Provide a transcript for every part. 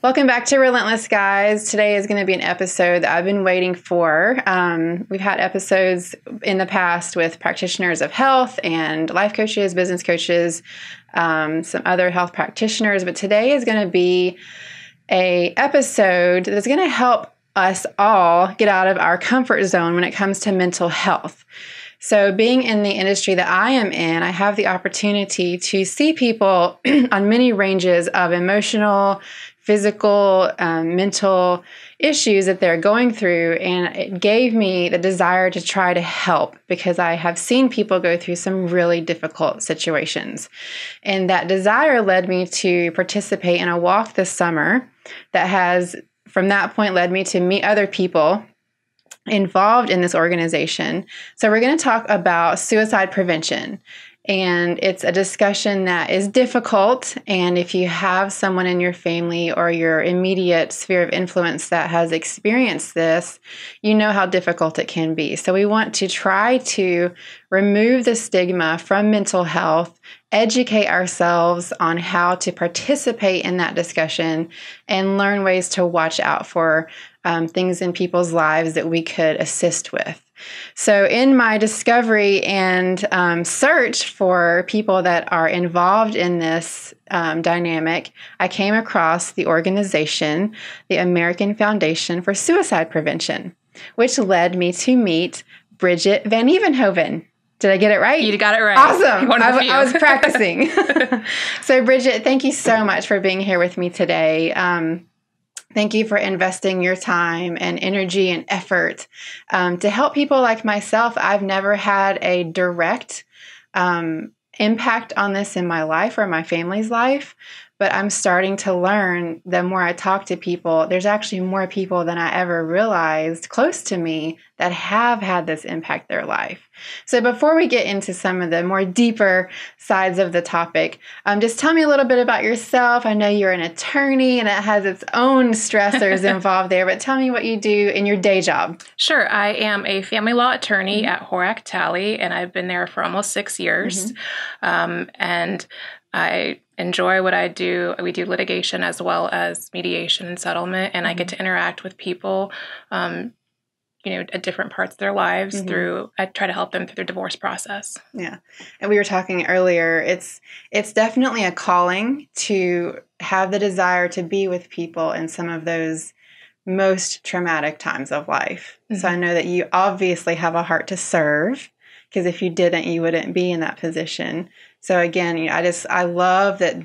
Welcome back to Relentless, guys. Today is going to be an episode that I've been waiting for. We've had episodes in the past with practitioners of health and life coaches, business coaches, some other health practitioners, but today is going to be an episode that's going to help us all get out of our comfort zone when it comes to mental health. So being in the industry that I am in, I have the opportunity to see people on many ranges of emotional, physical, mental issues that they're going through. And it gave me the desire to try to help because I have seen people go through some really difficult situations. And that desire led me to participate in a walk this summer that has, from that point, led me to meet other people involved in this organization. So we're going to talk about suicide prevention. And it's a discussion that is difficult. And if you have someone in your family or your immediate sphere of influence that has experienced this, you know how difficult it can be. So we want to try to remove the stigma from mental health, educate ourselves on how to participate in that discussion, and learn ways to watch out for things in people's lives that we could assist with. So in my discovery and search for people that are involved in this dynamic, I came across the organization, the American Foundation for Suicide Prevention, which led me to meet Bridget Vanevenhoven. Did I get it right? You got it right. Awesome. I was practicing. So Bridget, thank you so much for being here with me today. Thank you for investing your time and energy and effort to help people like myself. I've never had a direct impact on this in my life or my family's life, but I'm starting to learn the more I talk to people, there's actually more people than I ever realized close to me that have had this impact their life. So before we get into some of the more deeper sides of the topic, just tell me a little bit about yourself. I know you're an attorney and it has its own stressors involved there, but tell me what you do in your day job. Sure. I am a family law attorney at Horak Talley, and I've been there for almost 6 years. And I enjoy what I do. We do litigation as well as mediation and settlement, and I get to interact with people, at different parts of their lives I try to help them through their divorce process. Yeah. And we were talking earlier, it's definitely a calling to have the desire to be with people in some of those most traumatic times of life. So I know that you obviously have a heart to serve, because if you didn't, you wouldn't be in that position. So again, I love that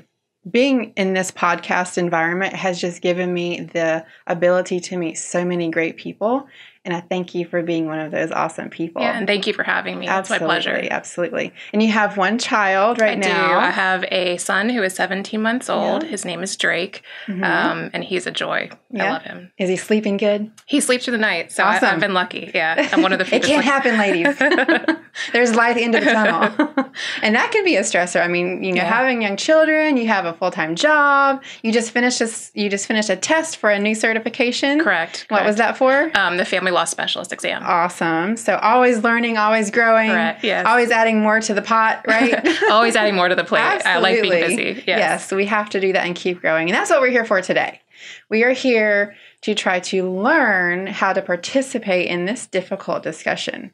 being in this podcast environment has just given me the ability to meet so many great people. And I thank you for being one of those awesome people. Yeah, and thank you for having me. It's my pleasure. Absolutely. And you have one child now. I do. I have a son who is 17 months old. Yeah. His name is Drake, and he's a joy. Yeah. I love him. Is he sleeping good? He sleeps through the night, so awesome. I've been lucky. Yeah, I'm one of the few. It can't happen, ladies. There's light at the end of the tunnel. And that can be a stressor. I mean, having young children, you have a full-time job, you just finished a test for a new certification. Correct. What was that for? The family law specialist exam. Awesome. So always learning, always growing. Correct. Yes. Always adding more to the pot, right? Always adding more to the plate. Absolutely. I like being busy. Yes, we have to do that and keep growing. And that's what we're here for today. We are here to try to learn how to participate in this difficult discussion.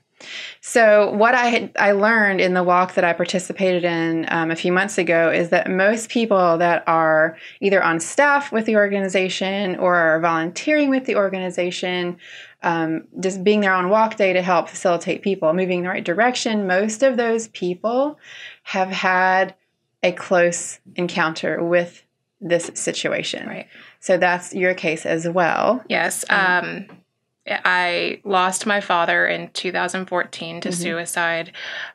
So what I learned in the walk that I participated in a few months ago is that most people that are either on staff with the organization or are volunteering with the organization, just being there on walk day to help facilitate people moving in the right direction, most of those people have had a close encounter with this situation. Right. So that's your case as well. Yes. I lost my father in 2014 to suicide.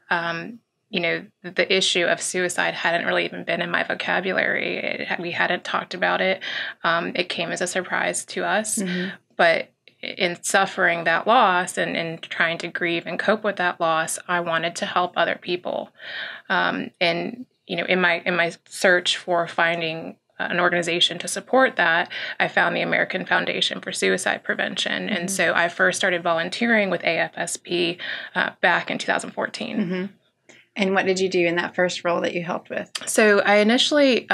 The issue of suicide hadn't really even been in my vocabulary. We hadn't talked about it. It came as a surprise to us. But in suffering that loss and trying to grieve and cope with that loss, I wanted to help other people. In my search for finding an organization to support that, I found the American Foundation for Suicide Prevention. And so I first started volunteering with AFSP back in 2014. And what did you do in that first role that you helped with? So I initially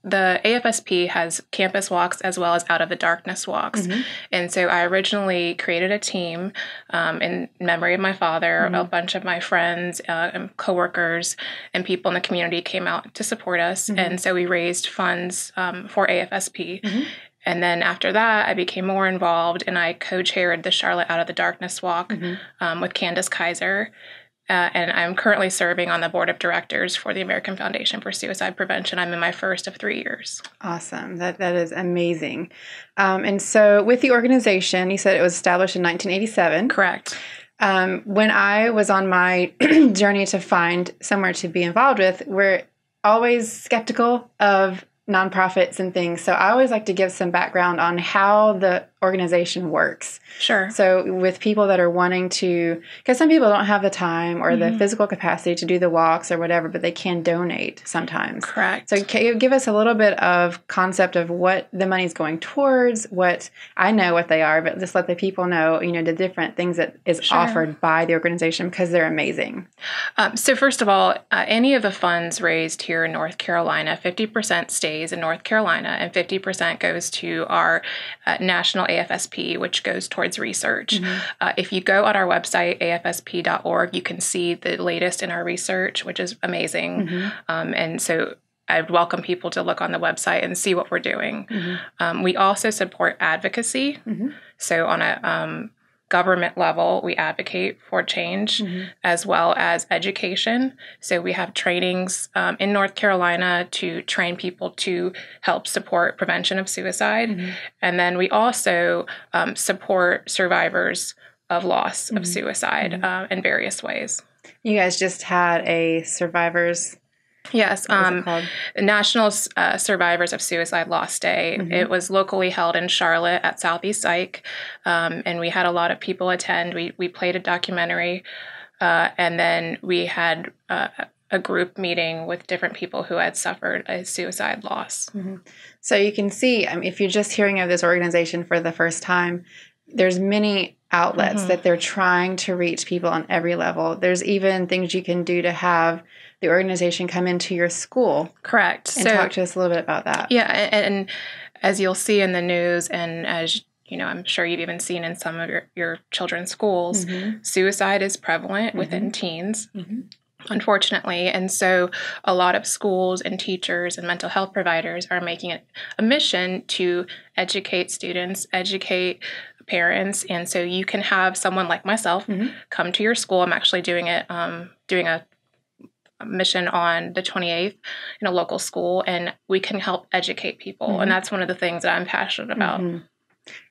the AFSP has campus walks as well as out of the darkness walks. And so I originally created a team in memory of my father. A bunch of my friends and coworkers and people in the community came out to support us. And so we raised funds for AFSP. And then after that, I became more involved, and I co-chaired the Charlotte Out of the Darkness Walk with Candace Kaiser. And I'm currently serving on the board of directors for the American Foundation for Suicide Prevention. I'm in my first of 3 years. Awesome. That is amazing. And so with the organization, you said it was established in 1987. Correct. When I was on my journey to find somewhere to be involved with, we're always skeptical of nonprofits and things. So I always like to give some background on how the organization works. Sure. So with people that are wanting to, because some people don't have the time or the physical capacity to do the walks or whatever, but they can donate sometimes. Correct. So can you give us a little bit of concept of what the money's going towards, what I know what they are, but just let the people know, the different things that is offered by the organization, because they're amazing. So first of all, any of the funds raised here in North Carolina, 50% stays in North Carolina and 50% goes to our national AFSP, which goes towards research. If you go on our website, afsp.org, you can see the latest in our research, which is amazing. And so I'd welcome people to look on the website and see what we're doing. We also support advocacy. So on a government level, we advocate for change as well as education. So we have trainings in North Carolina to train people to help support prevention of suicide. And then we also support survivors of loss of suicide in various ways. You guys just had a survivors... Yes, National Survivors of Suicide Loss Day. It was locally held in Charlotte at Southeast Psych, and we had a lot of people attend. We played a documentary, and then we had a group meeting with different people who had suffered a suicide loss. So you can see, if you're just hearing of this organization for the first time, there's many outlets that they're trying to reach people on every level. There's even things you can do to have the organization come into your school. Correct. And talk to us a little bit about that. Yeah, and as you'll see in the news, and as I'm sure you've even seen in some of your children's schools, suicide is prevalent within teens. Unfortunately. And so a lot of schools and teachers and mental health providers are making it a mission to educate students, educate parents. And so you can have someone like myself come to your school. I'm actually doing a mission on the 28th in a local school, and we can help educate people. And that's one of the things that I'm passionate about.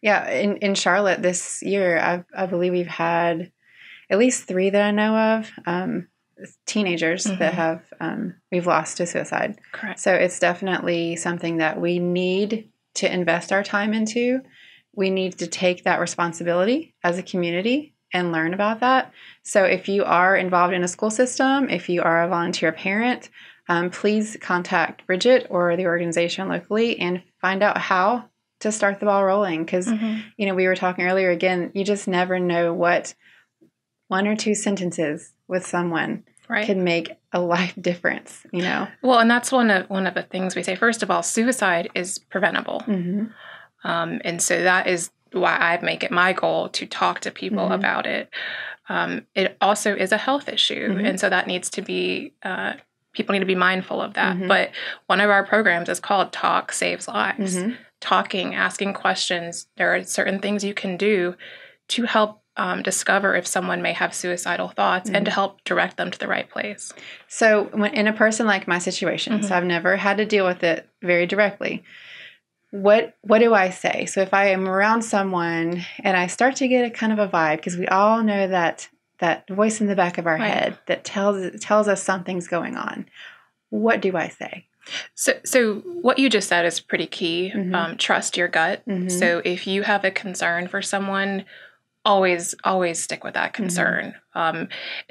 Yeah. In Charlotte this year, I believe we've had at least 3 that I know of, teenagers that have we've lost to suicide. Correct. So it's definitely something that we need to invest our time into. We need to take that responsibility as a community and learn about that. So if you are involved in a school system, if you are a volunteer parent, please contact Bridget or the organization locally and find out how to start the ball rolling. Because, we were talking earlier, again, you just never know what 1 or 2 sentences with someone can make a life difference, Well, and that's one of the things we say. First of all, suicide is preventable. And so that is why I make it my goal to talk to people about it. It also is a health issue. And so that needs to be, people need to be mindful of that. But one of our programs is called Talk Saves Lives. Talking, asking questions. There are certain things you can do to help discover if someone may have suicidal thoughts and to help direct them to the right place. So when in a person like my situation, so I've never had to deal with it very directly. What do I say? So if I am around someone and I start to get a kind of a vibe, because we all know that voice in the back of our head that tells us something's going on, what do I say? So what you just said is pretty key. Trust your gut. So if you have a concern for someone, always stick with that concern. And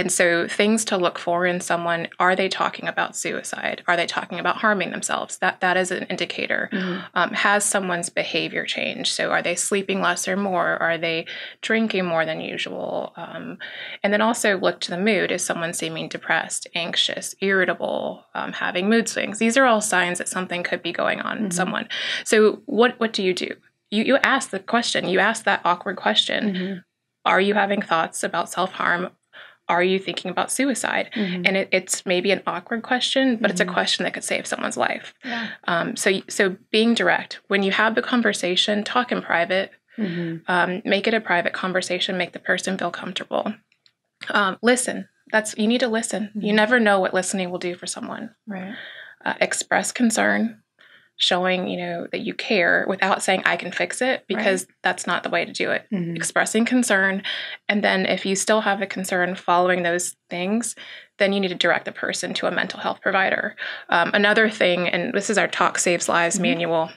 so things to look for in someone: are they talking about suicide? Are they talking about harming themselves? That is an indicator. Has someone's behavior changed? So are they sleeping less or more? Are they drinking more than usual? And then also look to the mood. Is someone seeming depressed, anxious, irritable, having mood swings? These are all signs that something could be going on in someone. So what do? You ask the question. You ask that awkward question. Are you having thoughts about self-harm? Are you thinking about suicide? And it's maybe an awkward question, but it's a question that could save someone's life. So being direct. When you have the conversation, talk in private. Make it a private conversation. Make the person feel comfortable. Listen. You need to listen. You never know what listening will do for someone. Express concern. Showing, that you care without saying, I can fix it, because that's not the way to do it. Expressing concern. And then if you still have a concern following those things, then you need to direct the person to a mental health provider. Another thing, and this is our Talk Saves Lives manual.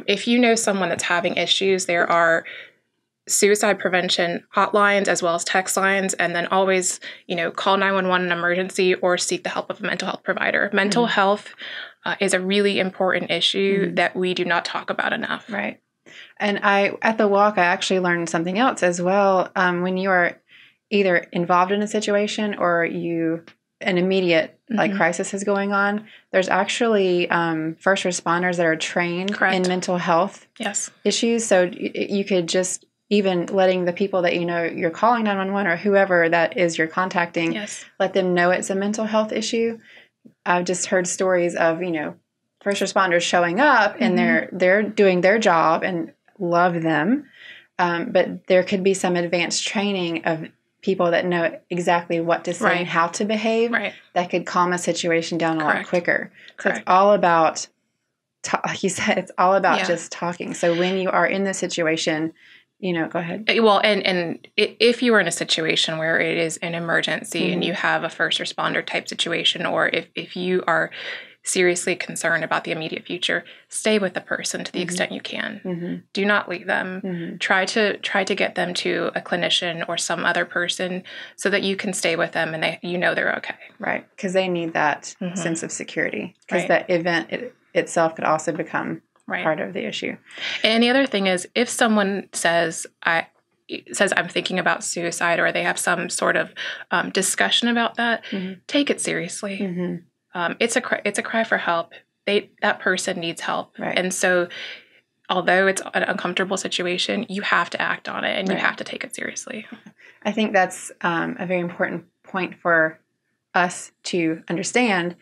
If you know someone that's having issues, there are suicide prevention hotlines as well as text lines, and then always, call 911 in an emergency or seek the help of a mental health provider. Mental health is a really important issue that we do not talk about enough. Right. And at the walk, I actually learned something else as well. When you are either involved in a situation or an immediate crisis is going on, there's actually first responders that are trained in mental health issues. So you could just, even letting the people that you're calling 911 or whoever that is you're contacting, let them know it's a mental health issue. I've just heard stories of, first responders showing up and they're doing their job and love them. But there could be some advanced training of people that know exactly what to say and how to behave that could calm a situation down a lot quicker. So it's all about, like you said, it's all about just talking. So when you are in this situation, go ahead. Well, and if you are in a situation where it is an emergency and you have a first responder type situation, or if you are seriously concerned about the immediate future, stay with the person to the extent you can. Do not leave them. Try to get them to a clinician or some other person so that you can stay with them and they're okay. Right, because they need that sense of security. Because that event itself could also become part of the issue. And the other thing is, if someone says I'm thinking about suicide, or they have some sort of discussion about that, take it seriously. It's a cry for help. That person needs help, and so although it's an uncomfortable situation, you have to act on it and you have to take it seriously. I think that's a very important point for us to understand.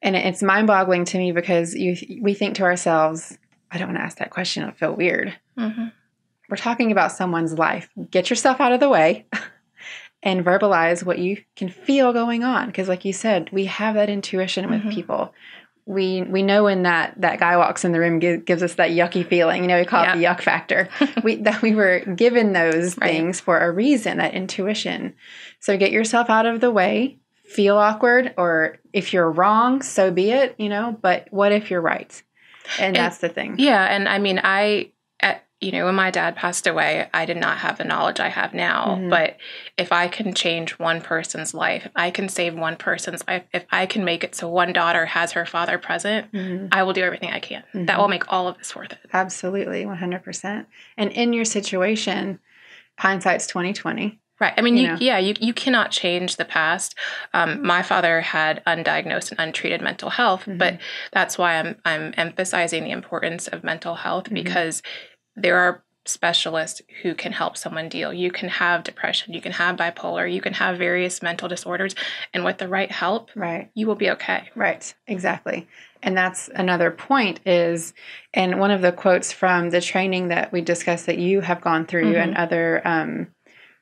And it's mind-boggling to me because we think to ourselves, I don't want to ask that question. It'll feel weird. We're talking about someone's life. Get yourself out of the way and verbalize what you can feel going on. Because like you said, we have that intuition with people. We know when that guy walks in the room, gives us that yucky feeling. We call it the yuck factor. That we were given those things for a reason, that intuition. So get yourself out of the way. Feel awkward, or if you're wrong, so be it, but what if you're right? And that's the thing. Yeah. And I mean, when my dad passed away, I did not have the knowledge I have now, but if I can change one person's life, if I can save one person's life, if I can make it so one daughter has her father present, I will do everything I can. That will make all of this worth it. Absolutely. 100%. And in your situation, hindsight's 20/20. Right. I mean, you cannot change the past. My father had undiagnosed and untreated mental health, but that's why I'm emphasizing the importance of mental health, because there are specialists who can help someone deal. You can have depression, you can have bipolar, you can have various mental disorders, and with the right help, you will be okay. Right. Exactly. And that's another point is, and one of the quotes from the training that we discussed that you have gone through and other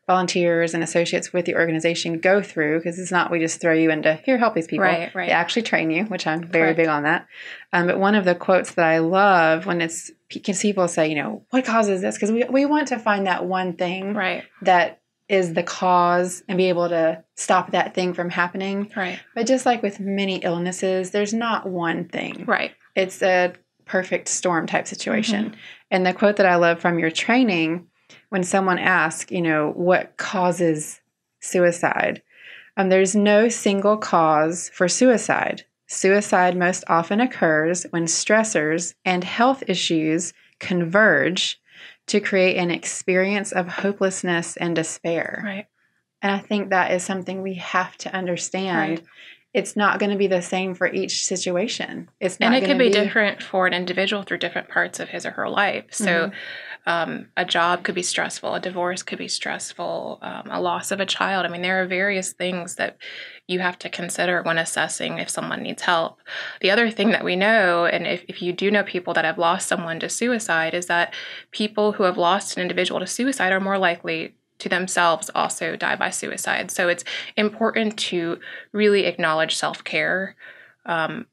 volunteers and associates with the organization go through, because it's not we just throw you into, here, help these people. Right. They actually train you, which I'm very big on that. But one of the quotes that I love when people say, what causes this? Because we want to find that one thing that is the cause and be able to stop that thing from happening. Right. But just like with many illnesses, there's not one thing. Right. It's a perfect storm type situation. And the quote that I love from your training when someone asks, what causes suicide, there's no single cause for suicide. Suicide most often occurs when stressors and health issues converge to create an experience of hopelessness and despair. Right. And I think that is something we have to understand. Right. It's not going to be the same for each situation. It's not, and it could be different for an individual through different parts of his or her life. So a job could be stressful, a divorce could be stressful, a loss of a child. I mean, there are various things that you have to consider when assessing if someone needs help. The other thing that we know, and if you do know people that have lost someone to suicide, is that people who have lost an individual to suicide are more likely to themselves also die by suicide. So it's important to really acknowledge self-care,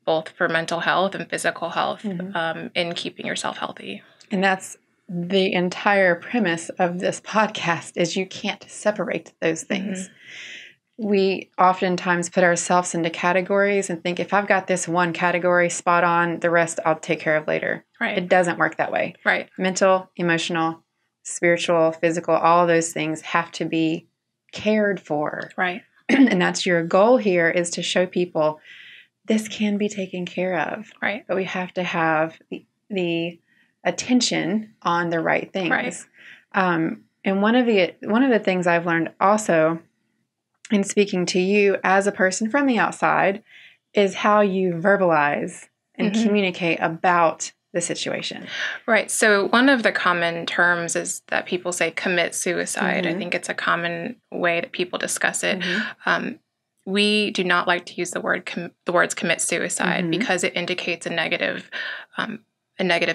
both for mental health and physical health, in keeping yourself healthy. And that's the entire premise of this podcast, is you can't separate those things. We oftentimes put ourselves into categories and think, if I've got this one category spot on, the rest I'll take care of later. Right. It doesn't work that way. Right. Mental, emotional, spiritual, physical, all of those things have to be cared for. Right. And that's your goal here, is to show people this can be taken care of. Right. But we have to have the attention on the right things. Right. And one of the things I've learned also in speaking to you as a person from the outside is how you verbalize and communicate about the situation. Right. So one of the common terms is that people say commit suicide. I think it's a common way that people discuss it. We do not like to use the words commit suicide because it indicates a negative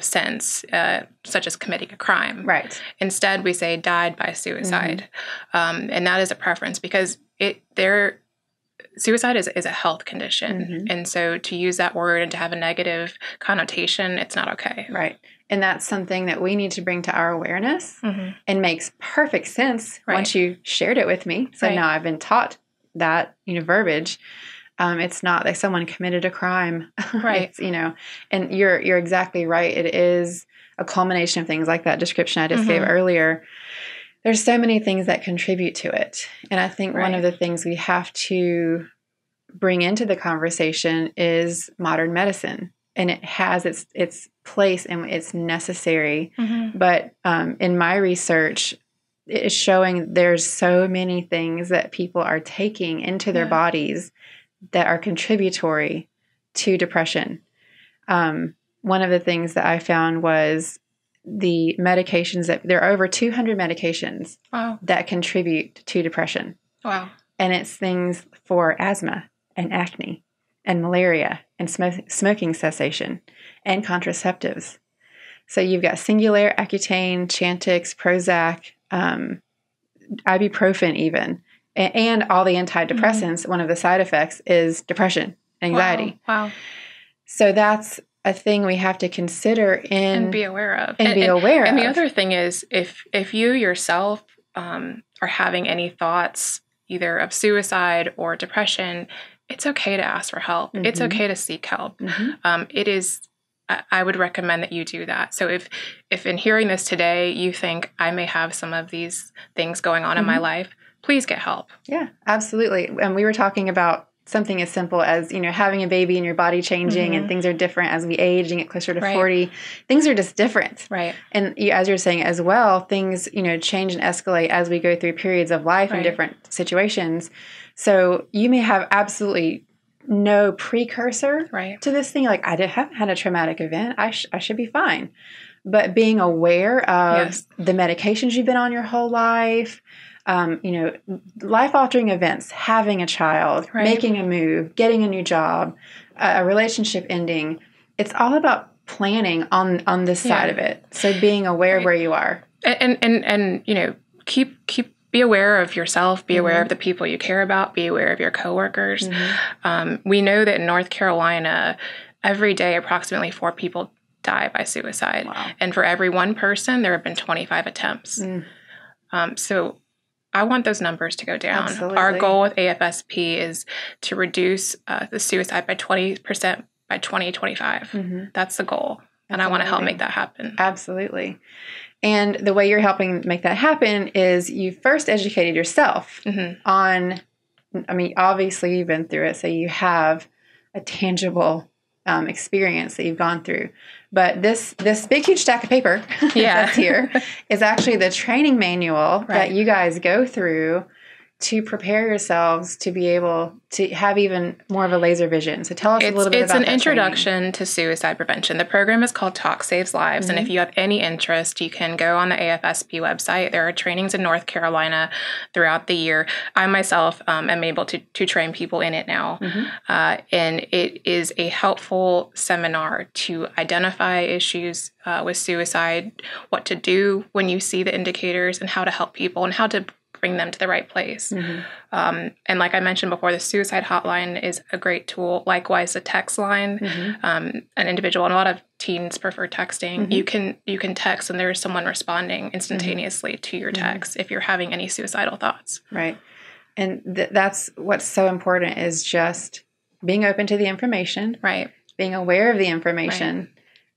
sense, such as committing a crime. Right. Instead, we say died by suicide, and that is a preference because suicide is a health condition. And so to use that word and to have a negative connotation, it's not okay. Right. And that's something that we need to bring to our awareness, and makes perfect sense once you shared it with me. So now I've been taught that, verbiage. It's not like someone committed a crime. Right. It's, and you're exactly right. It is a culmination of things like that description I just gave earlier. There's so many things that contribute to it. And I think one of the things we have to bring into the conversation is modern medicine. And it has its place and it's necessary. But in my research, it is showing there's so many things that people are taking into their bodies that are contributory to depression. One of the things that I found was the medications that there are over 200 medications that contribute to depression. Wow. And it's things for asthma and acne and malaria and smoking cessation and contraceptives. So you've got Singulair, Accutane, Chantix, Prozac, ibuprofen even, and all the antidepressants. One of the side effects is depression, anxiety. Wow. So that's a thing we have to consider and be aware of. And the other thing is, if you yourself are having any thoughts either of suicide or depression, it's okay to ask for help. It's okay to seek help. It is. I would recommend that you do that. So if in hearing this today, you think I may have some of these things going on in my life, please get help. Yeah, absolutely. And we were talking about something as simple as, having a baby and your body changing and things are different as we age and get closer to 40. Things are just different. Right. And as you're saying as well, things, change and escalate as we go through periods of life in different situations. So you may have absolutely no precursor to this thing. Like, haven't had a traumatic event. I should be fine. But being aware of the medications you've been on your whole life, life-altering events, having a child, making a move, getting a new job, a relationship ending. It's all about planning on this side of it. So being aware of where you are. And be aware of yourself, be aware of the people you care about, be aware of your coworkers. We know that in North Carolina, every day approximately 4 people die by suicide. Wow. And for every one person, there have been 25 attempts. So I want those numbers to go down. Absolutely. Our goal with AFSP is to reduce the suicide by 20% by 2025. That's the goal. And I want to help make that happen. Absolutely. And the way you're helping make that happen is you first educated yourself on, I mean, obviously you've been through it, so you have a tangible experience that you've gone through. But this big, huge stack of paper that's here is actually the training manual that you guys go through to prepare yourselves to be able to have even more of a laser vision. So tell us a little bit about that. It's an introduction to suicide prevention. The program is called Talk Saves Lives. And if you have any interest, you can go on the AFSP website. There are trainings in North Carolina throughout the year. I myself am able to train people in it now. And it is a helpful seminar to identify issues with suicide, what to do when you see the indicators, and how to help people and how to bring them to the right place. And like I mentioned before, the suicide hotline is a great tool. Likewise, the text line, an individual, and a lot of teens prefer texting. You can text and there is someone responding instantaneously to your text if you're having any suicidal thoughts. Right. And that's what's so important, is just being open to the information. Right. Being aware of the information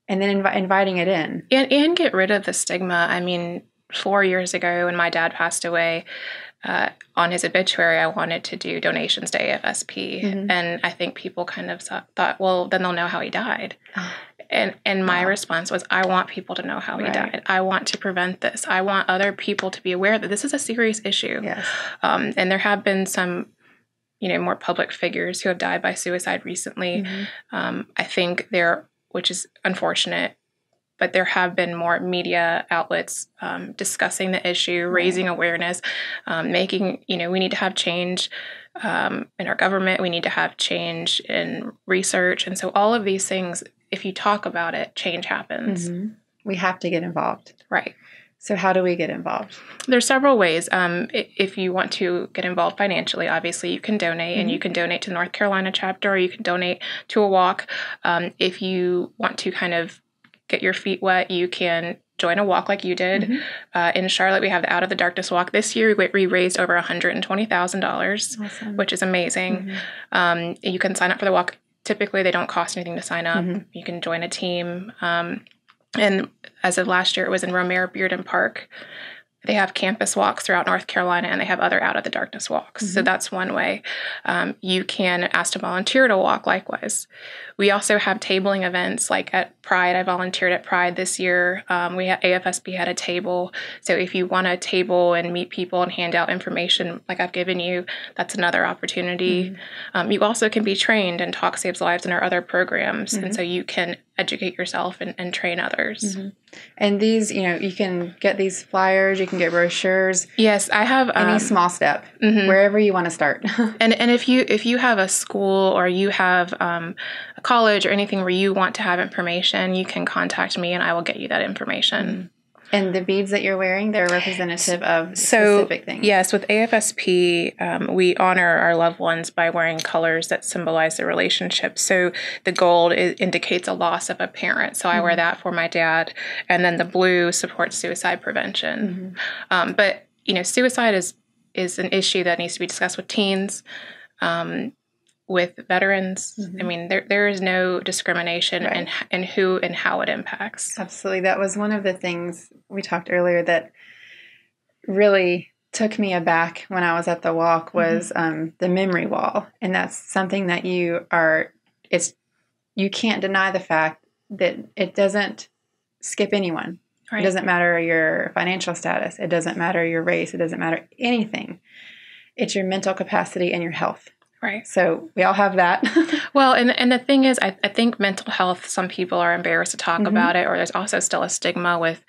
and then inviting it in. And get rid of the stigma. I mean, 4 years ago when my dad passed away, on his obituary, I wanted to do donations to AFSP. And I think people kind of thought, well, then they'll know how he died. And my response was, I want people to know how he died. I want to prevent this. I want other people to be aware that this is a serious issue. And there have been some, more public figures who have died by suicide recently. I think which is unfortunate, but there have been more media outlets discussing the issue, raising awareness, making, we need to have change in our government. We need to have change in research. And so all of these things, if you talk about it, change happens. We have to get involved. Right. So how do we get involved? There's several ways. If you want to get involved financially, obviously you can donate, and you can donate to the North Carolina chapter, or you can donate to a walk. If you want to kind of get your feet wet, you can join a walk like you did. In Charlotte, we have the Out of the Darkness walk. This year, we raised over $120,000, which is amazing. You can sign up for the walk. Typically, they don't cost anything to sign up. You can join a team. And as of last year, it was in Romare Bearden Park. They have campus walks throughout North Carolina, and they have other Out of the Darkness walks. So that's one way. You can ask to volunteer to walk likewise. We also have tabling events, like at Pride. I volunteered at Pride this year. AFSP had a table. So if you want to table and meet people and hand out information like I've given you, that's another opportunity. You also can be trained in Talk Saves Lives and our other programs. And so you can educate yourself and train others. And these, you can get these flyers, you can get brochures. Yes, I have any small step, wherever you want to start. and if you have a school, or you have a college or anything where you want to have information, you can contact me and I will get you that information. And the beads that you're wearing, they're representative of specific things. Yes, with AFSP, we honor our loved ones by wearing colors that symbolize the relationship. So the gold indicates a loss of a parent. So I wear that for my dad. And then the blue supports suicide prevention. But, suicide is an issue that needs to be discussed with teens, with veterans. I mean, there is no discrimination in who and how it impacts. Absolutely. That was one of the things we talked earlier that really took me aback when I was at the walk was the memory wall. And that's something that you can't deny the fact that it doesn't skip anyone. It doesn't matter your financial status. It doesn't matter your race. It doesn't matter anything. It's your mental capacity and your health. Right. So we all have that. Well, and the thing is, I think mental health, some people are embarrassed to talk about it, or there's also still a stigma with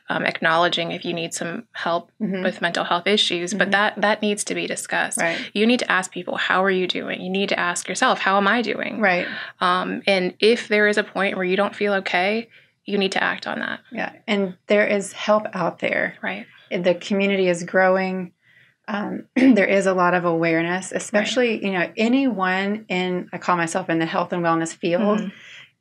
acknowledging if you need some help with mental health issues, but that needs to be discussed. Right. You need to ask people, how are you doing? You need to ask yourself, how am I doing? Right. And if there is a point where you don't feel okay, you need to act on that. Yeah. And there is help out there. Right. The community is growing. There is a lot of awareness, especially, anyone I call myself in the health and wellness field,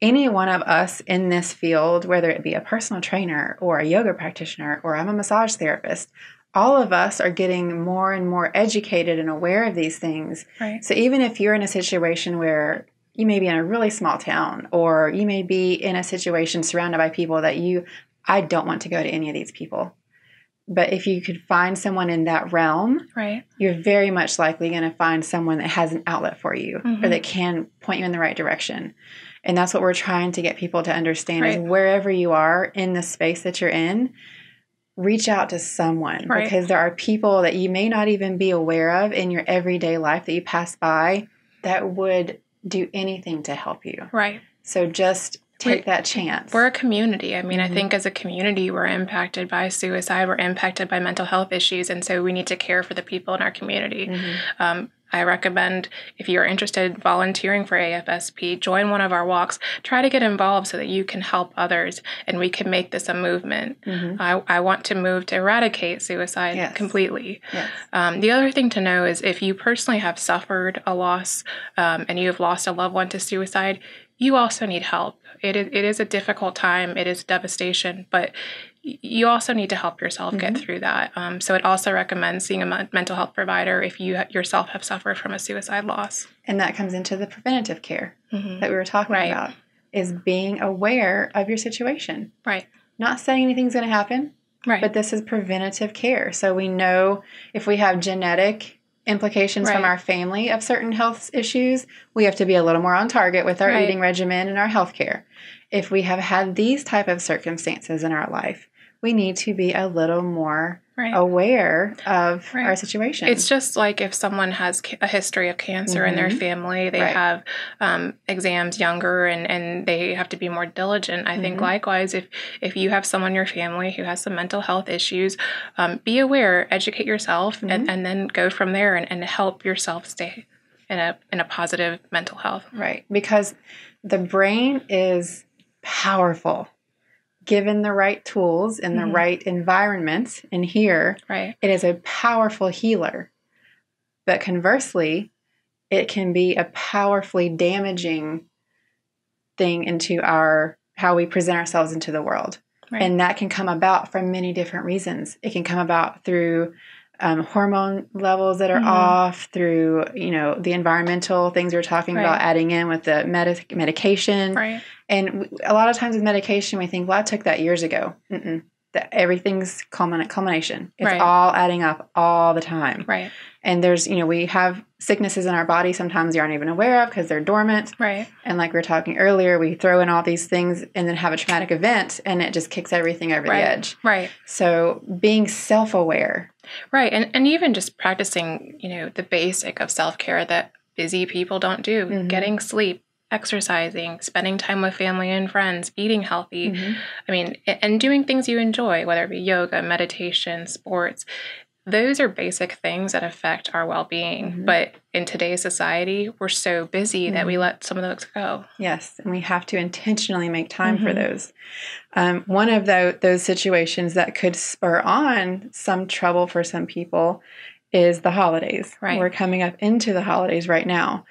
any one of us in this field, whether it be a personal trainer or a yoga practitioner, or I'm a massage therapist, all of us are getting more and more educated and aware of these things. Right. So even if you're in a situation where you may be in a really small town, or you may be in a situation surrounded by people that you I don't want to go to any of these people. But if you could find someone in that realm, right, you're very much likely going to find someone that has an outlet for you or that can point you in the right direction. And that's what we're trying to get people to understand is wherever you are in the space that you're in, reach out to someone because there are people that you may not even be aware of in your everyday life that you pass by that would do anything to help you. Right. So just take that chance. We're a community. I mean, I think as a community, we're impacted by suicide. We're impacted by mental health issues. And so we need to care for the people in our community. I recommend if you're interested in volunteering for AFSP, join one of our walks. Try to get involved so that you can help others and we can make this a movement. I want to move to eradicate suicide completely. The other thing to know is if you personally have suffered a loss and you have lost a loved one to suicide, you also need help. It is a difficult time. It is devastation, but you also need to help yourself get through that. So it also recommends seeing a mental health provider if you yourself have suffered from a suicide loss. And that comes into the preventative care that we were talking about, is being aware of your situation. Right. Not saying anything's going to happen, but this is preventative care. So we know if we have genetic implications from our family of certain health issues, we have to be a little more on target with our eating regimen and our health care. If we have had these type of circumstances in our life, we need to be a little more aware of our situation. It's just like if someone has a history of cancer in their family, they have exams younger and they have to be more diligent. I think likewise, if you have someone in your family who has some mental health issues, be aware, educate yourself, and then go from there and help yourself stay in a positive mental health. Right, because the brain is powerful. Given the right tools and the right environment in here, it is a powerful healer. But conversely, it can be a powerfully damaging thing into how we present ourselves into the world. And that can come about from many different reasons. It can come about through hormone levels that are off, through, the environmental things we're talking about, adding in with the medication. And a lot of times with medication, we think, well, I took that years ago. Everything's culmination. It's all adding up all the time. And there's, we have sicknesses in our body sometimes you aren't even aware of because they're dormant. And like we were talking earlier, we throw in all these things and then have a traumatic event and it just kicks everything over the edge. So being self-aware. And even just practicing, the basic of self-care that busy people don't do, getting sleep, exercising, spending time with family and friends, eating healthy. I mean, and doing things you enjoy, whether it be yoga, meditation, sports. Those are basic things that affect our well-being. But in today's society, we're so busy that we let some of those go. Yes, and we have to intentionally make time for those. One of those situations that could spur on some trouble for some people is the holidays. We're coming up into the holidays right now.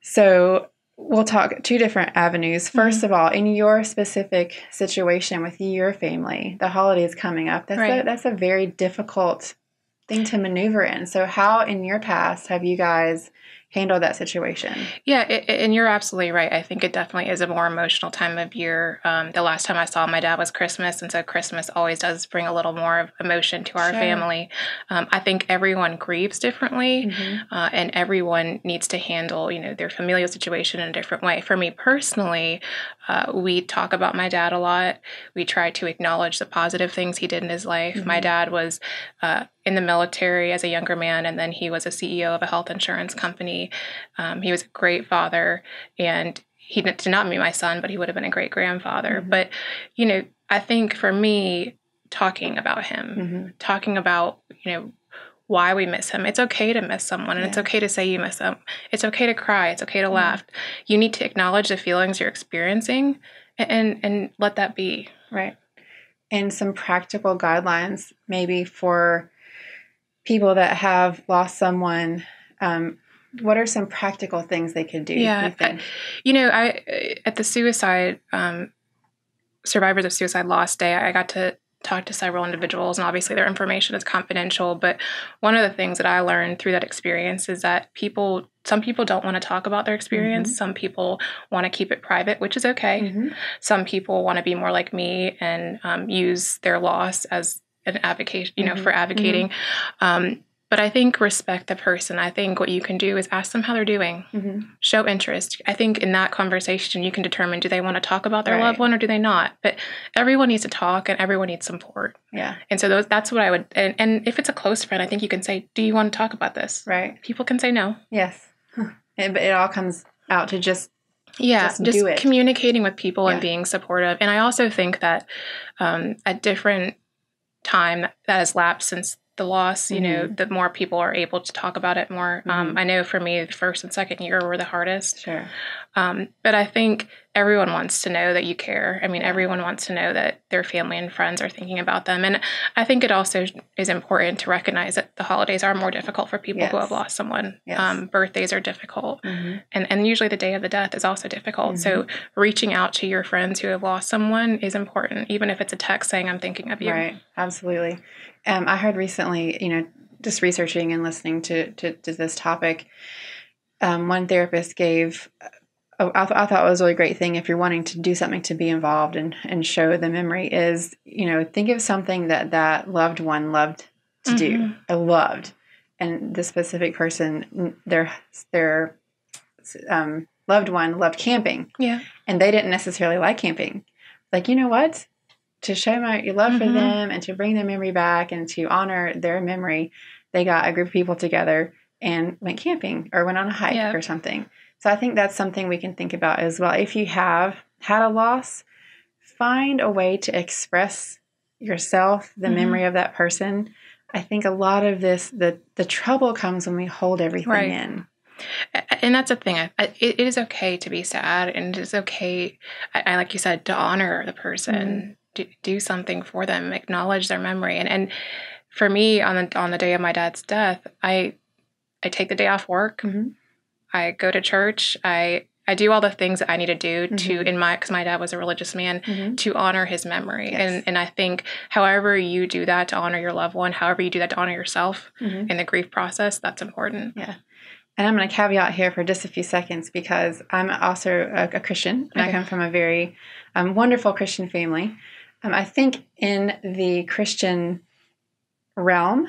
So we'll talk two different avenues. First of all, in your specific situation with your family, the holidays coming up, that's a very difficult thing to maneuver in. So how in your past have you guys handle that situation? Yeah, and you're absolutely right. I think it definitely is a more emotional time of year. The last time I saw my dad was Christmas, and so Christmas always does bring a little more of emotion to our family. I think everyone grieves differently, and everyone needs to handle, their familial situation in a different way. For me personally, we talk about my dad a lot. We try to acknowledge the positive things he did in his life. My dad was in the military as a younger man, and then he was a CEO of a health insurance company. He was a great father, and he did not meet my son, but he would have been a great grandfather. But, I think for me, talking about him, talking about, why we miss him. It's okay to miss someone, and it's okay to say you miss them. It's okay to cry. It's okay to laugh. You need to acknowledge the feelings you're experiencing and let that be. And some practical guidelines maybe for people that have lost someone. What are some practical things they could do? Yeah, at the suicide survivors of suicide loss day, I got to talk to several individuals, and obviously their information is confidential. But one of the things that I learned through that experience is that people some people don't want to talk about their experience. Some people want to keep it private, which is okay. Some people want to be more like me and use their loss as an advocate, for advocating. But I think respect the person. I think what you can do is ask them how they're doing. Show interest. I think in that conversation, you can determine, do they want to talk about their loved one or do they not? But everyone needs to talk and everyone needs support. Yeah. And so that's what I would, and if it's a close friend, I think you can say, do you want to talk about this? Right. People can say no. Yes. It all comes out to just do it. Communicating with people and being supportive. And I also think that at different time that has lapsed since the loss, the more people are able to talk about it more. I know for me, the first and second year were the hardest. Sure. But I think everyone wants to know that you care. I mean, everyone wants to know that their family and friends are thinking about them. And I think it also is important to recognize that the holidays are more difficult for people who have lost someone. Birthdays are difficult. And usually the day of the death is also difficult. So reaching out to your friends who have lost someone is important, even if it's a text saying, I'm thinking of you. Right. Absolutely. I heard recently, just researching and listening to this topic, one therapist gave, I thought it was a really great thing if you're wanting to do something to be involved and show the memory is, think of something that loved one loved to do, loved. And the specific person, their loved one loved camping. Yeah. And they didn't necessarily like camping. Like, you know what? To show your love for them and to bring their memory back and to honor their memory, they got a group of people together and went camping or went on a hike or something. So I think that's something we can think about as well. If you have had a loss, find a way to express yourself, the memory of that person. I think a lot of this, the trouble comes when we hold everything in. And that's the thing. It is okay to be sad, and it is okay, I like you said, to honor the person. Do something for them, acknowledge their memory. And for me, on the day of my dad's death, I take the day off work. I go to church. I do all the things that I need to do because my dad was a religious man, to honor his memory. Yes. And I think however you do that to honor your loved one, however you do that to honor yourself in the grief process, that's important. Yeah. And I'm going to caveat here for just a few seconds because I'm also a Christian. And I come from a very wonderful Christian family. I think in the Christian realm,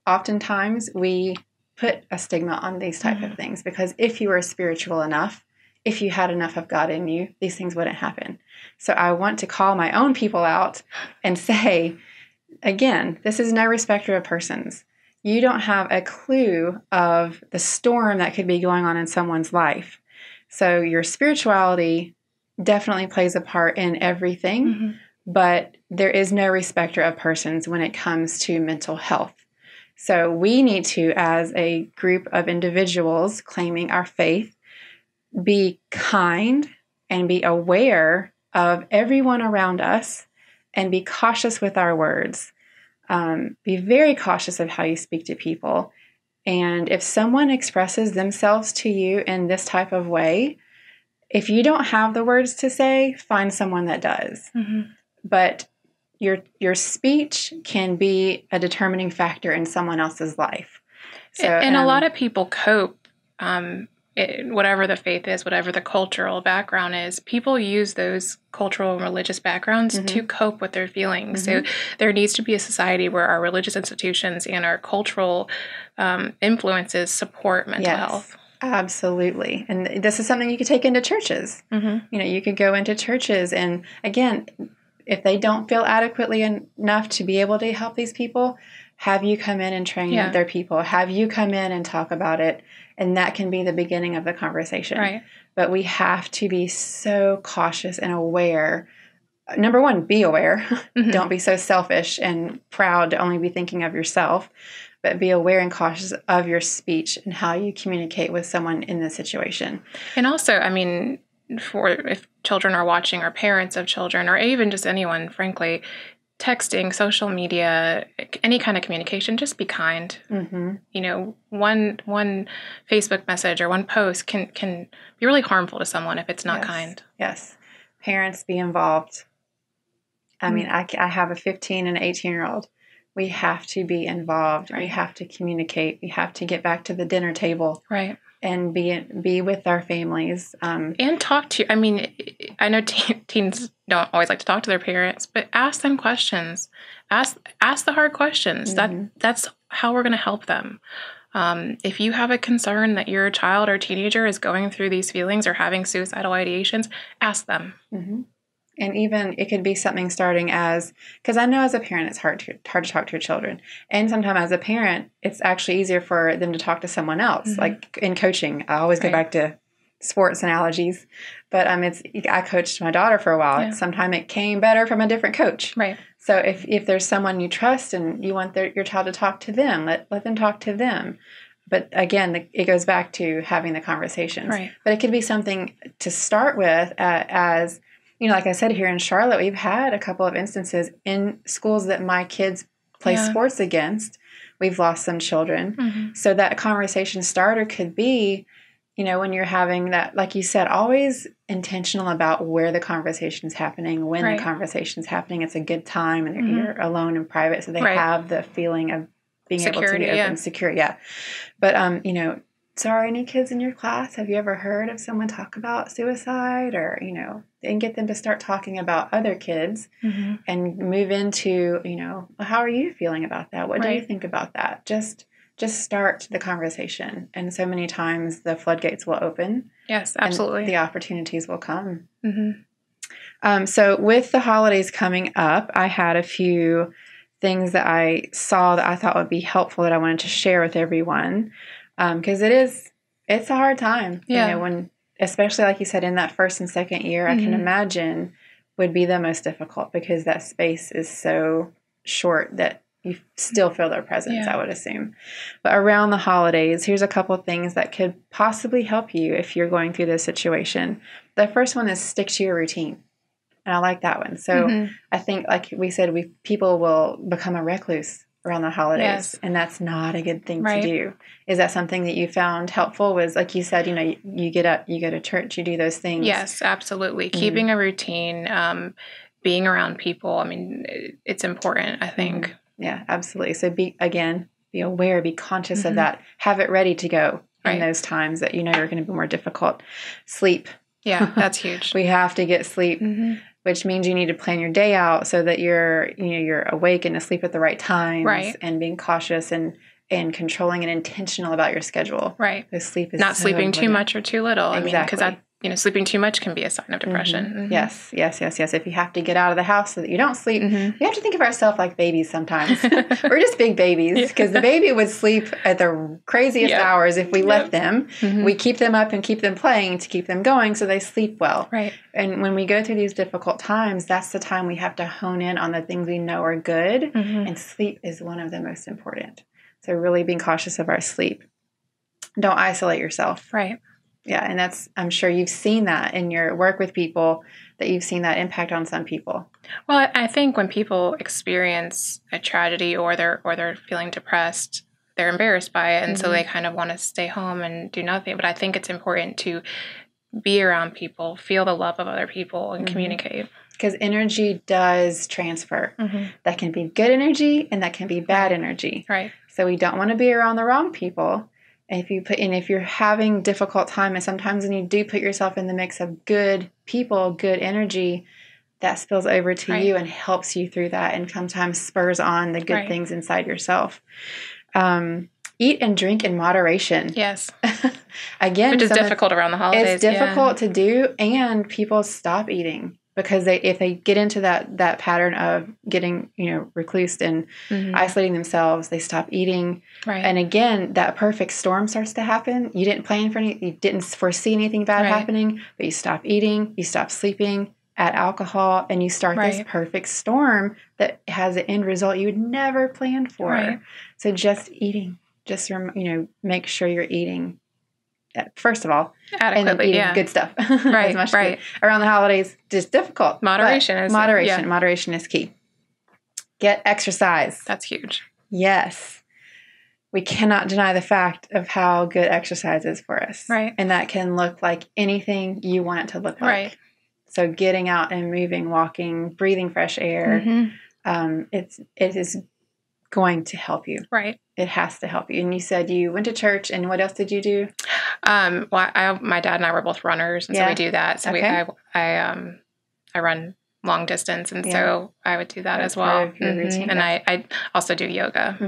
oftentimes we put a stigma on these type of things because if you were spiritual enough, if you had enough of God in you, these things wouldn't happen. So I want to call my own people out and say, again, this is no respecter of persons. You don't have a clue of the storm that could be going on in someone's life. So your spirituality definitely plays a part in everything. But there is no respecter of persons when it comes to mental health. So we need to, as a group of individuals claiming our faith, be kind and be aware of everyone around us and be cautious with our words. Be very cautious of how you speak to people. And if someone expresses themselves to you in this type of way, if you don't have the words to say, find someone that does. But your speech can be a determining factor in someone else's life. So, and a lot of people cope, whatever the faith is, whatever the cultural background is, people use those cultural and religious backgrounds to cope with their feelings. So there needs to be a society where our religious institutions and our cultural influences support mental health. Absolutely. And this is something you could take into churches. You could go into churches and, again, if they don't feel adequately enough to be able to help these people, have you come in and train their people. Have you come in and talk about it. And that can be the beginning of the conversation. Right. But we have to be so cautious and aware. Number one, be aware. Don't be so selfish and proud to only be thinking of yourself. But be aware and cautious of your speech and how you communicate with someone in this situation. And also, I mean, if children are watching or parents of children or even just anyone, frankly, texting, social media, any kind of communication, just be kind. One Facebook message or one post can be really harmful to someone if it's not kind. Yes. Parents, be involved. I mean, I have a 15 and 18-year-old. we have to be involved. Right. We have to communicate. We have to get back to the dinner table. Right. And be with our families. And talk to, I mean, I know teens don't always like to talk to their parents, but ask them questions. Ask the hard questions. That's how we're going to help them. If you have a concern that your child or teenager is going through these feelings or having suicidal ideations, ask them. And even it could be something starting as, because I know as a parent it's hard to talk to your children, and sometimes as a parent it's actually easier for them to talk to someone else. Like in coaching, I always go back to sports analogies, but I coached my daughter for a while. Yeah. Sometimes it came better from a different coach. Right. So if there's someone you trust and you want your child to talk to them, let them talk to them. But again, it goes back to having the conversations. Right. But it could be something to start with as, like I said, here in Charlotte, we've had a couple of instances in schools that my kids play sports against. We've lost some children. So that conversation starter could be, when you're having that, like you said, always intentional about where the conversation is happening, when the conversation is happening. It's a good time and you're alone and private, so they have the feeling of being security, able to be open, secure. Yeah. But, so are any kids in your class, have you ever heard of someone talk about suicide or, and get them to start talking about other kids and move into, well, how are you feeling about that? What do you think about that? Just start the conversation. And so many times the floodgates will open. Yes, absolutely. And the opportunities will come. So with the holidays coming up, I had a few things that I saw that I thought would be helpful that I wanted to share with everyone. Because it's a hard time, when, especially like you said, in that first and second year, I can imagine would be the most difficult because that space is so short that you still feel their presence, I would assume. But around the holidays, here's a couple of things that could possibly help you if you're going through this situation. The first one is stick to your routine. And I like that one. So I think, like we said, people will become a recluse around the holidays, and that's not a good thing to do. Is that something that you found helpful? Was, like you said, you get up, you go to church, you do those things. Yes, absolutely. Keeping a routine, being around people. I mean, it's important, I think. Yeah, absolutely. So be aware, be conscious of that. Have it ready to go in those times that are going to be more difficult. Sleep. Yeah, that's huge. We have to get sleep. Which means you need to plan your day out so that you're awake and asleep at the right times, and being cautious and controlling and intentional about your schedule. Right. Because sleep is not sleeping too much or too little. Exactly. I mean, because sleeping too much can be a sign of depression. Yes. If you have to get out of the house so that you don't sleep, we have to think of ourselves like babies sometimes. We're just big babies because the baby would sleep at the craziest hours if we let them. We keep them up and keep them playing to keep them going so they sleep well. Right. And when we go through these difficult times, that's the time we have to hone in on the things we know are good. And sleep is one of the most important. So really being cautious of our sleep. Don't isolate yourself. Right. Yeah, and I'm sure you've seen that in your work with people, that you've seen that impact on some people. Well, I think when people experience a tragedy or they're feeling depressed, they're embarrassed by it, and so they kind of want to stay home and do nothing. But I think it's important to be around people, feel the love of other people, and communicate. Because energy does transfer. That can be good energy, and that can be bad energy. Right. So we don't want to be around the wrong people. If you're having difficult time, and sometimes when you do put yourself in the mix of good people, good energy, that spills over to you and helps you through that, and sometimes spurs on the good things inside yourself. Eat and drink in moderation. Yes. Again, which is difficult around the holidays. It's difficult to do, and people stop eating. Because if they get into that pattern of getting, reclused and isolating themselves, they stop eating. Right. And again, that perfect storm starts to happen. You didn't plan for you didn't foresee anything bad happening, but you stop eating, you stop sleeping, add alcohol, and you start this perfect storm that has an end result you would never plan for. Right. So just eating, make sure you're eating. First of all, adequately, and then eating good stuff. Right, right. Around the holidays, just difficult. Moderation is key. Get exercise. That's huge. Yes. We cannot deny the fact of how good exercise is for us. Right. And that can look like anything you want it to look like. Right. So getting out and moving, walking, breathing fresh air. It is going to help you. Right. It has to help you. And you said you went to church, and what else did you do? Well, my dad and I were both runners, and so we do that. So I run long distance, and so I would do that as well. Part of your routine. And I also do yoga.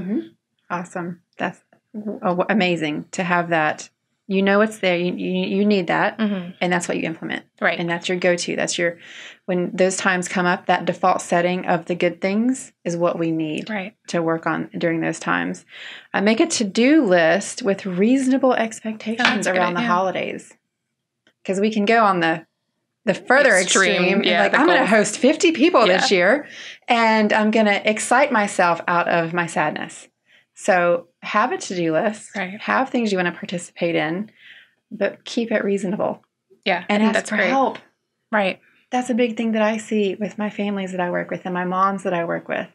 Awesome. That's amazing to have that. You know it's there. You need that, and that's what you implement. Right. And that's your go-to. That's when those times come up, that default setting of the good things is what we need to work on during those times. Make a to-do list with reasonable expectations around the holidays, because we can go on the further extreme. I'm going to host 50 people this year, and I'm going to excite myself out of my sadness. So have a to-do list, have things you want to participate in, but keep it reasonable. Yeah. And ask for help. Right. That's a big thing that I see with my families that I work with and my moms that I work with.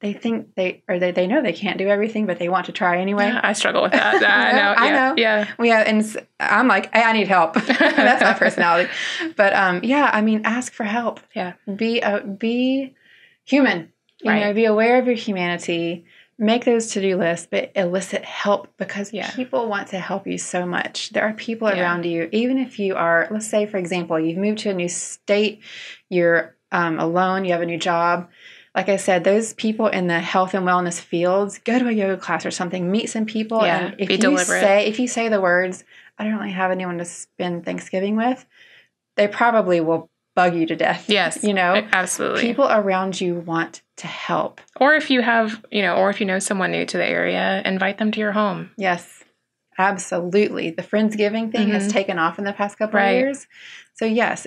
They think they know they can't do everything, but they want to try anyway. Yeah, I struggle with that. I know. Yeah. And I'm like, hey, I need help. That's my personality. But ask for help. Yeah. Be human. You know, be aware of your humanity. Make those to-do lists, but elicit help, because people want to help you so much. There are people around you, even if you are, let's say, for example, you've moved to a new state, you're alone, you have a new job. Like I said, those people in the health and wellness fields, go to a yoga class or something, meet some people. And be deliberate. If you say the words, I don't really have anyone to spend Thanksgiving with, they probably will bug you to death. Yes. Absolutely. People around you want to help. Or if you have, or if you know someone new to the area, invite them to your home. Yes, absolutely. The Friendsgiving thing has taken off in the past couple of years. So yes,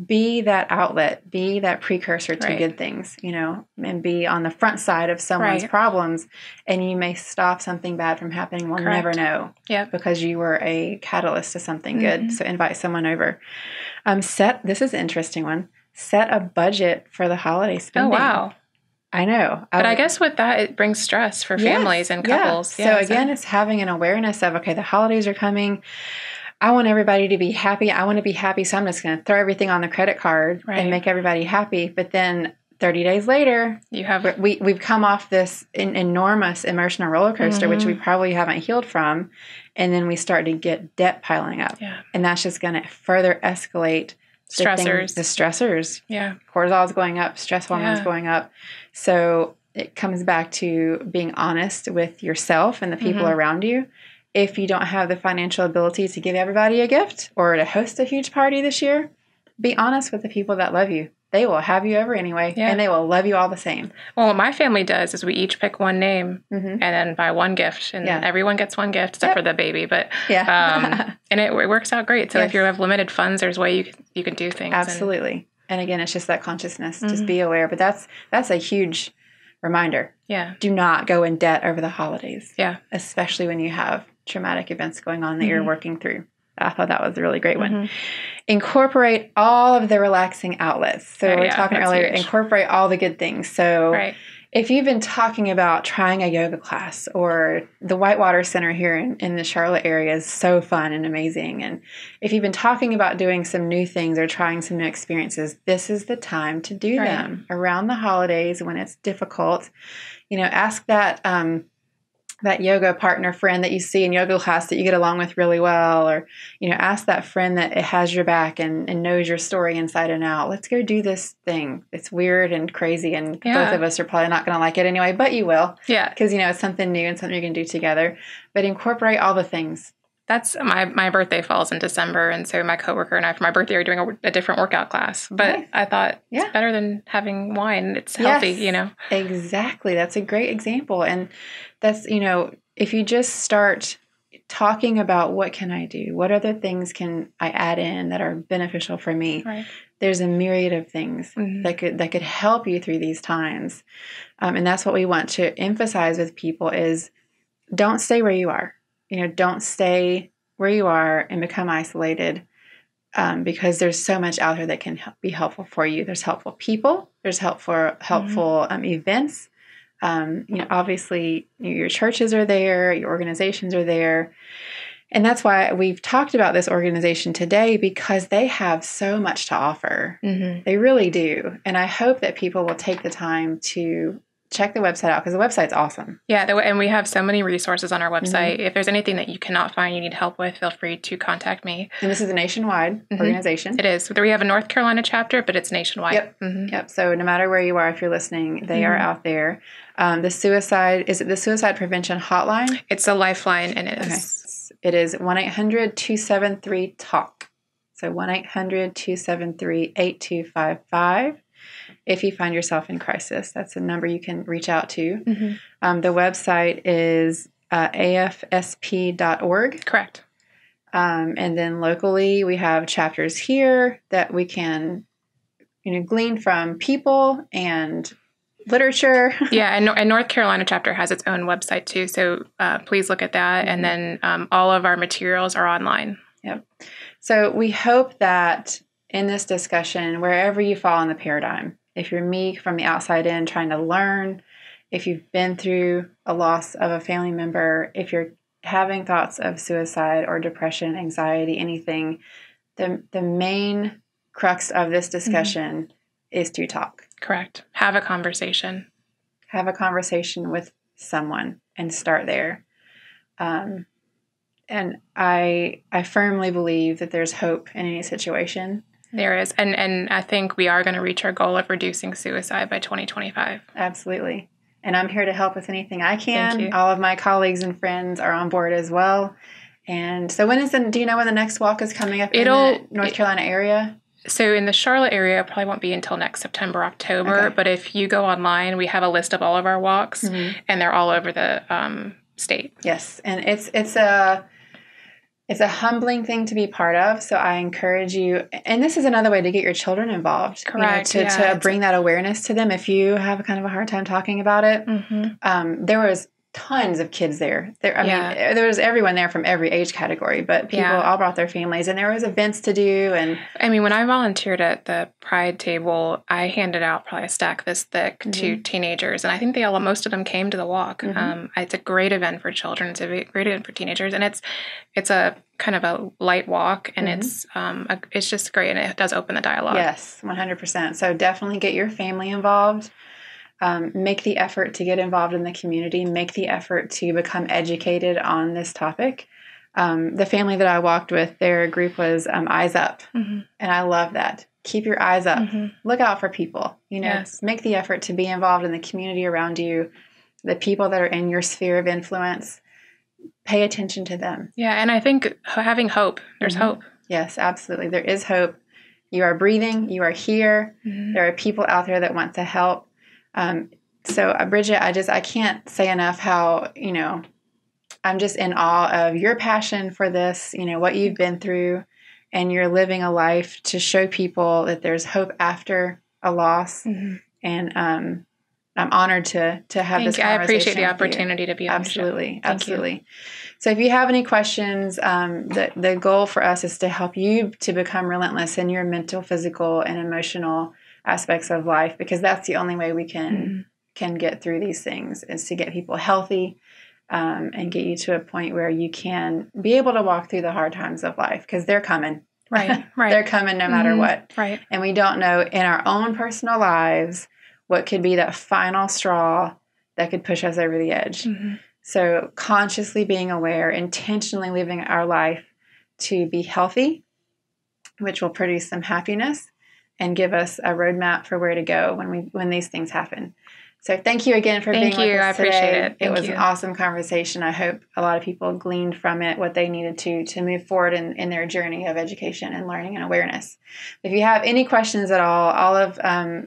be that outlet, be that precursor to good things, and be on the front side of someone's problems, and you may stop something bad from happening. We'll never know. Yeah. Because you were a catalyst to something good. So invite someone over. This is an interesting one. Set a budget for the holiday spending. Oh, wow. I know. But I guess with that, it brings stress for families and couples. Yeah. So again, it's having an awareness of, okay, the holidays are coming. I want everybody to be happy. I want to be happy. So I'm just going to throw everything on the credit card and make everybody happy. But then 30 days later, we've come off this enormous emotional roller coaster, which we probably haven't healed from. And then we start to get debt piling up. Yeah. And that's just going to further escalate the stressors. Yeah. Cortisol is going up, stress hormones going up. So it comes back to being honest with yourself and the people around you. If you don't have the financial ability to give everybody a gift or to host a huge party this year, be honest with the people that love you. They will have you over anyway, and they will love you all the same. Well, what my family does is we each pick one name and then buy one gift, and everyone gets one gift except for the baby. But and it works out great. So if you have limited funds, there's a way you can do things. Absolutely. And again, it's just that consciousness. Just be aware. But that's a huge reminder. Yeah. Do not go in debt over the holidays. Yeah. Especially when you have traumatic events going on that you're working through. I thought that was a really great one. Incorporate all of the relaxing outlets. So we were talking earlier, incorporate all the good things. So if you've been talking about trying a yoga class, or the Whitewater Center here in the Charlotte area is so fun and amazing. And if you've been talking about doing some new things or trying some new experiences, this is the time to do them around the holidays when it's difficult. Ask that yoga partner friend that you see in yoga class that you get along with really well, or, ask that friend that it has your back and knows your story inside and out. Let's go do this thing. It's weird and crazy, and both of us are probably not going to like it anyway, but you will. Yeah. Because, it's something new and something you can do together. But incorporate all the things. That's my birthday falls in December, and so my coworker and I for my birthday are doing a different workout class. But I thought it's better than having wine. It's healthy, Exactly. That's a great example. And that's, if you just start talking about what can I do? What other things can I add in that are beneficial for me? Right. There's a myriad of things that could help you through these times. And that's what we want to emphasize with people is don't stay where you are. Don't stay where you are and become isolated, because there's so much out there that can be helpful for you. There's helpful people. There's helpful events. Obviously, your churches are there. Your organizations are there. And that's why we've talked about this organization today, because they have so much to offer. They really do. And I hope that people will take the time to check the website out because the website's awesome. Yeah, and we have so many resources on our website. If there's anything that you cannot find, you need help with, feel free to contact me. And this is a nationwide organization. It is. We have a North Carolina chapter, but it's nationwide. Yep. So no matter where you are, if you're listening, they are out there. The suicide prevention hotline? It's a lifeline, and it is. Okay. It is 1-800-273-TALK. So 1-800-273-8255. If you find yourself in crisis, that's a number you can reach out to. The website is afsp.org. Correct. And then locally, we have chapters here that we can, glean from people and literature. Yeah, and North Carolina chapter has its own website too. So please look at that. And then all of our materials are online. Yep. So we hope that in this discussion, wherever you fall in the paradigm, if you're me from the outside in trying to learn, if you've been through a loss of a family member, if you're having thoughts of suicide or depression, anxiety, anything, the main crux of this discussion is to talk. Correct. Have a conversation. Have a conversation with someone and start there. And I firmly believe that there's hope in any situation. There is. And I think we are going to reach our goal of reducing suicide by 2025. Absolutely. And I'm here to help with anything I can. Thank you. All of my colleagues and friends are on board as well. And so do you know when the next walk is coming up in the North Carolina area? So in the Charlotte area, it probably won't be until next September, October. Okay. But if you go online, we have a list of all of our walks, and they're all over the state. Yes. And it's a humbling thing to be part of, so I encourage you. And this is another way to get your children involved. Correct. To bring that awareness to them if you have kind of a hard time talking about it. There was tons of kids there. I mean, there was everyone there from every age category, but people all brought their families, and there was events to do. And I mean, when I volunteered at the Pride table, I handed out probably a stack this thick to teenagers, and I think most of them came to the walk. It's a great event for children. It's a great event for teenagers, and it's a kind of a light walk, and it's just great, and it does open the dialogue. Yes, 100%. So definitely get your family involved. Make the effort to get involved in the community. Make the effort to become educated on this topic. The family that I walked with, their group was Eyes Up, and I love that. Keep your eyes up. Look out for people. Make the effort to be involved in the community around you, the people that are in your sphere of influence. Pay attention to them. Yeah, and I think having hope. There's hope. Yes, absolutely. There is hope. You are breathing. You are here. There are people out there that want to help. So Bridget, I can't say enough how, I'm just in awe of your passion for this, what you've been through, and you're living a life to show people that there's hope after a loss. And, I'm honored to have this conversation. I appreciate the opportunity to be on Absolutely. Absolutely. So if you have any questions, the goal for us is to help you to become relentless in your mental, physical, and emotional aspects of life, because that's the only way we can get through these things, is to get people healthy and get you to a point where you can be able to walk through the hard times of life, because they're coming. Right. They're coming no matter what. Right. And we don't know in our own personal lives what could be that final straw that could push us over the edge. So consciously being aware, intentionally living our life to be healthy, which will produce some happiness and give us a roadmap for where to go when these things happen. So thank you again for being with us today. I appreciate it. It was an awesome conversation. I hope a lot of people gleaned from it what they needed to move forward in their journey of education and learning and awareness. If you have any questions at all of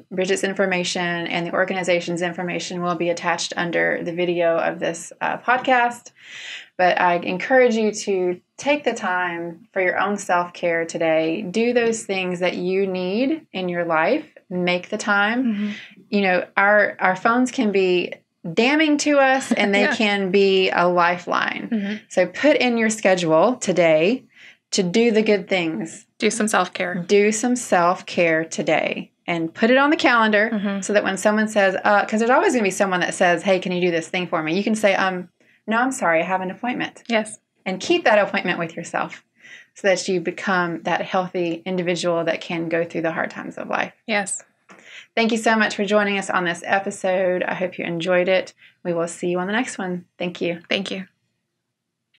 Bridget's information and the organization's information will be attached under the video of this podcast. But I encourage you to take the time for your own self-care today. Do those things that you need in your life. Make the time. Our phones can be damning to us, and they can be a lifeline. So put in your schedule today to do the good things. Do some self-care. Do some self-care today. And put it on the calendar so that when someone says, because there's always going to be someone that says, hey, can you do this thing for me? You can say, no, I'm sorry, I have an appointment. Yes. And keep that appointment with yourself so that you become that healthy individual that can go through the hard times of life. Yes. Thank you so much for joining us on this episode. I hope you enjoyed it. We will see you on the next one. Thank you. Thank you.